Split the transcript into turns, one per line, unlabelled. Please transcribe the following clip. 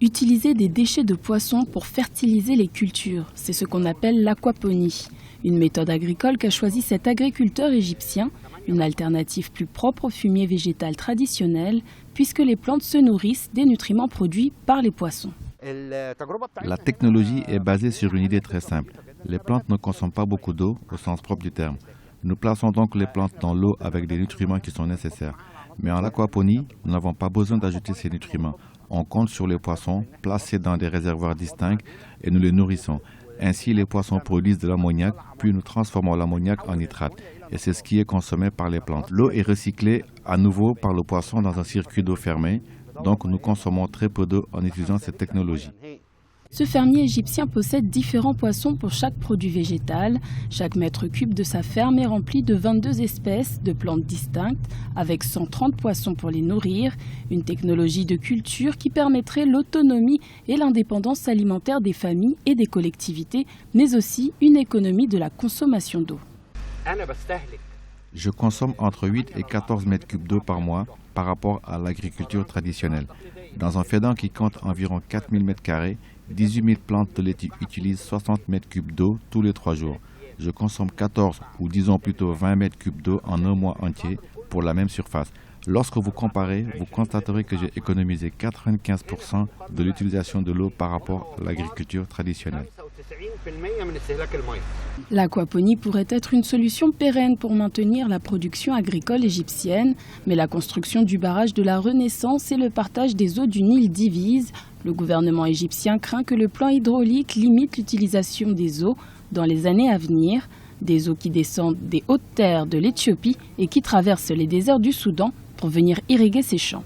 Utiliser des déchets de poissons pour fertiliser les cultures, c'est ce qu'on appelle l'aquaponie. Une méthode agricole qu'a choisi cet agriculteur égyptien, une alternative plus propre au fumier végétal traditionnel, puisque les plantes se nourrissent des nutriments produits par les poissons.
La technologie est basée sur une idée très simple. Les plantes ne consomment pas beaucoup d'eau au sens propre du terme. Nous plaçons donc les plantes dans l'eau avec des nutriments qui sont nécessaires. Mais en aquaponie, nous n'avons pas besoin d'ajouter ces nutriments. On compte sur les poissons placés dans des réservoirs distincts et nous les nourrissons. Ainsi, les poissons produisent de l'ammoniac, puis nous transformons l'ammoniac en nitrate. Et c'est ce qui est consommé par les plantes. L'eau est recyclée à nouveau par le poisson dans un circuit d'eau fermé. Donc nous consommons très peu d'eau en utilisant cette technologie.
Ce fermier égyptien possède différents poissons pour chaque produit végétal. Chaque mètre cube de sa ferme est rempli de 22 espèces de plantes distinctes, avec 130 poissons pour les nourrir. Une technologie de culture qui permettrait l'autonomie et l'indépendance alimentaire des familles et des collectivités, mais aussi une économie de la consommation d'eau.
Je consomme entre 8 et 14 mètres cubes d'eau par mois par rapport à l'agriculture traditionnelle. Dans un fédant qui compte environ 4000 mètres carrés, 18 000 plantes de laitue utilisent 60 mètres cubes d'eau tous les 3 jours. Je consomme 14 ou disons plutôt 20 mètres cubes d'eau en un mois entier pour la même surface. Lorsque vous comparez, vous constaterez que j'ai économisé 95% de l'utilisation de l'eau par rapport à l'agriculture traditionnelle.
L'aquaponie pourrait être une solution pérenne pour maintenir la production agricole égyptienne, mais la construction du barrage de la Renaissance et le partage des eaux du Nil divisent. Le gouvernement égyptien craint que le plan hydraulique limite l'utilisation des eaux dans les années à venir, des eaux qui descendent des hautes terres de l'Éthiopie et qui traversent les déserts du Soudan pour venir irriguer ses champs.